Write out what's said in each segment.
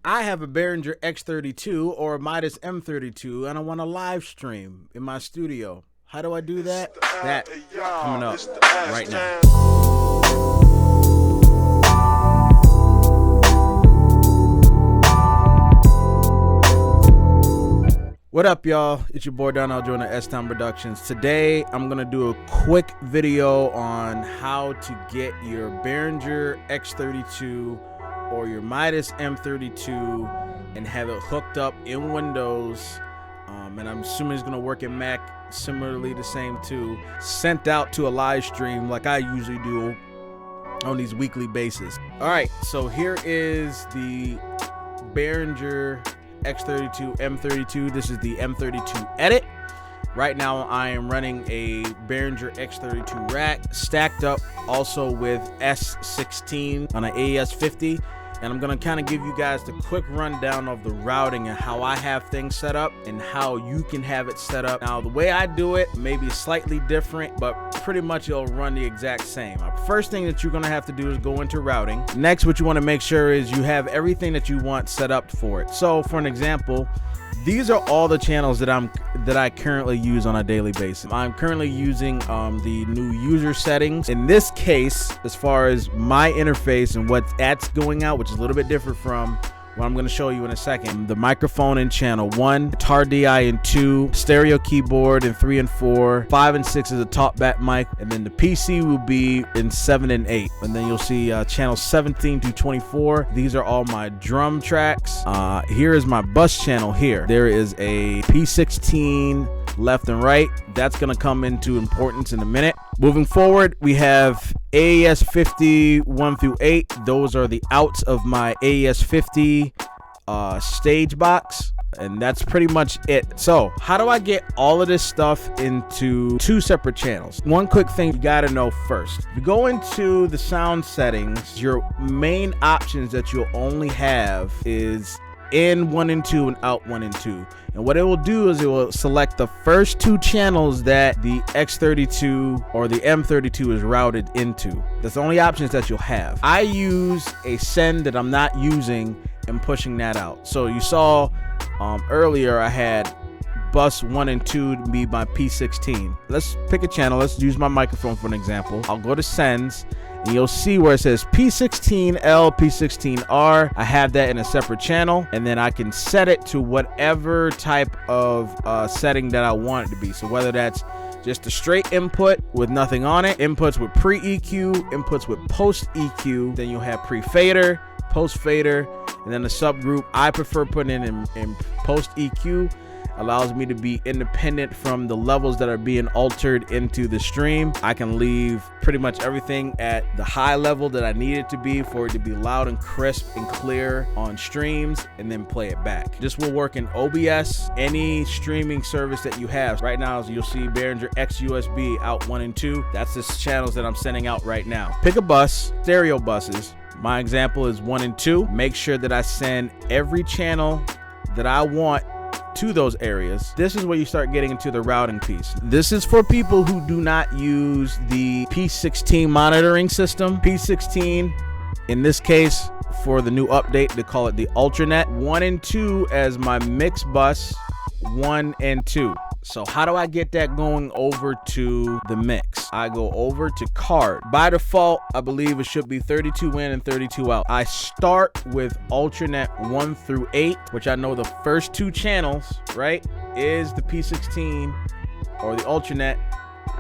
I have a Behringer X32 or a Midas M32 and I want to live stream in my studio. How do I do that? That coming up right now. What up, y'all? It's your boy Darnell joining S-Town Productions. Today, I'm going to do a quick video on how to get your Behringer X32 or your Midas M32 and have it hooked up in Windows. And I'm assuming it's going to work in Mac, similarly the same too. Sent out to a live stream like I usually do on these weekly basis. All right, so here is the Behringer X32 M32. This is the M32 edit. Right now I am running a Behringer X32 rack stacked up also with S16 on an AES50, and I'm gonna kind of give you guys the quick rundown of the routing and how I have things set up and how you can have it set up. Now the way I do it may be slightly different, but pretty much it'll run the exact same. First thing that you're gonna have to do is go into routing. Next, what you want to make sure is you have everything that you want set up for it. So for an example, these are all the channels that I currently use on a daily basis. I'm currently using the new user settings. In this case, as far as my interface and what that's going out, which is a little bit different from what I'm going to show you in a second. The microphone in channel 1, guitar DI in 2, stereo keyboard in 3 and 4, 5 and 6 is a top back mic, and then the PC will be in 7 and 8. And then you'll see channel 17 to 24. These are all my drum tracks. Here is my bus channel here. There is a P16 left and right. That's going to come into importance in a minute. Moving forward, we have AES50 1 through 8. Those are the outs of my AES50 stage box, and that's pretty much it. So how do I get all of this stuff into two separate channels? One quick thing you got to know first. If you go into the sound settings, your main options that you'll only have is in 1 and 2 and out 1 and 2. And what it will do is it will select the first 2 channels that the X32 or the M32 is routed into. That's the only options that you'll have. I use a send that I'm not using and pushing that out. So you saw earlier I had bus 1 and 2 to be my P16. Let's pick a channel. Let's use my microphone for an example. I'll go to sends, and you'll see where it says P16L, P16R. I have that in a separate channel, and then I can set it to whatever type of setting that I want it to be. So whether that's just a straight input with nothing on it, inputs with pre-EQ, inputs with post-EQ, then you'll have pre-fader, post-fader, and then the subgroup I prefer putting in post-EQ. Allows me to be independent from the levels that are being altered into the stream. I can leave pretty much everything at the high level that I need it to be for it to be loud and crisp and clear on streams, and then play it back. This will work in OBS, any streaming service that you have. Right now, as you'll see, Behringer X USB out 1 and 2. That's the channels that I'm sending out right now. Pick a bus, stereo buses. My example is 1 and 2. Make sure that I send every channel that I want to those areas. This is where you start getting into the routing piece. This is for people who do not use the P16 monitoring system. P16, in this case, for the new update, they call it the Ultranet. 1 and 2 as my mix bus, 1 and 2. So how do I get that going over to the mix? I go over to card. By default, I believe it should be 32 in and 32 out. I start with Ultranet 1 through 8, which I know the first 2 channels, right, is the P16 or the Ultranet,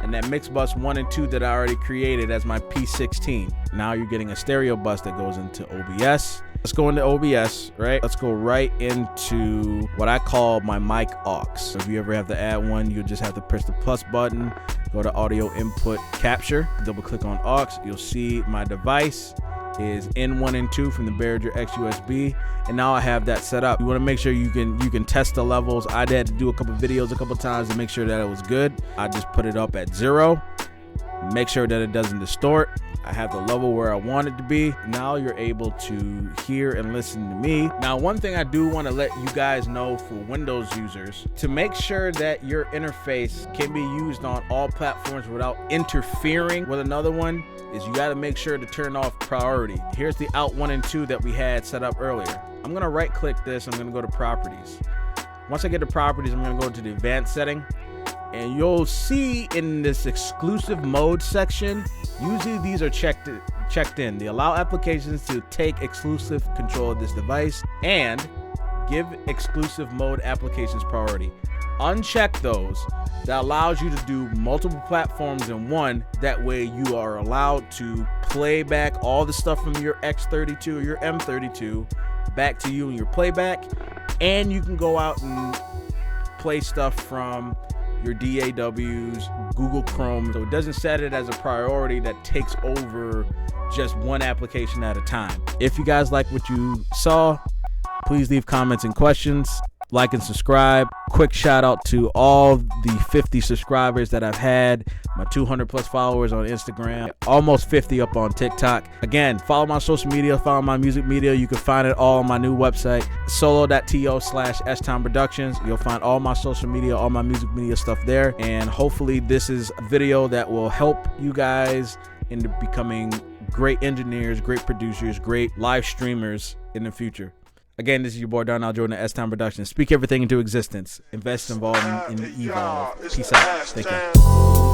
and that mix bus 1 and 2 that I already created as my P16. Now you're getting a stereo bus that goes into OBS. Let's go into OBS, right? Let's go right into what I call my mic aux. So if you ever have to add one, you just have to press the plus button, go to audio input capture, double click on aux. You'll see my device is in 1 and 2 from the Behringer X USB, and now I have that set up. You want to make sure you can test the levels. I had to do a couple videos a couple times to make sure that it was good. I just put it up at 0, make sure that it doesn't distort. I have the level where I want it to be. Now you're able to hear and listen to me. Now, one thing I do want to let you guys know for Windows users, to make sure that your interface can be used on all platforms without interfering with another one, is you got to make sure to turn off priority. Here's the out 1 and 2 that we had set up earlier. I'm gonna right click this. I'm gonna go to properties. Once I get to properties, I'm gonna go to the advanced setting, and you'll see in this exclusive mode section, usually these are checked in. They allow applications to take exclusive control of this device and give exclusive mode applications priority. Uncheck those. That allows you to do multiple platforms in one. That way you are allowed to play back all the stuff from your X32 or your M32 back to you in your playback, and you can go out and play stuff from your DAWs, Google Chrome. So it doesn't set it as a priority that takes over just one application at a time. If you guys like what you saw, please leave comments and questions, like and subscribe. Quick shout out to all the 50 subscribers that I've had, my 200 plus followers on Instagram, almost 50 up on TikTok. Again, follow my social media, follow my music media. You can find it all on my new website, solo.to/STimeProductions. You'll find all my social media, all my music media stuff there. And hopefully this is a video that will help you guys into becoming great engineers, great producers, great live streamers in the future. Again, this is your boy Darnell Jordan at S-Time Productions. Speak everything into existence. Invest, involve, and evolve. Peace out. Thank you.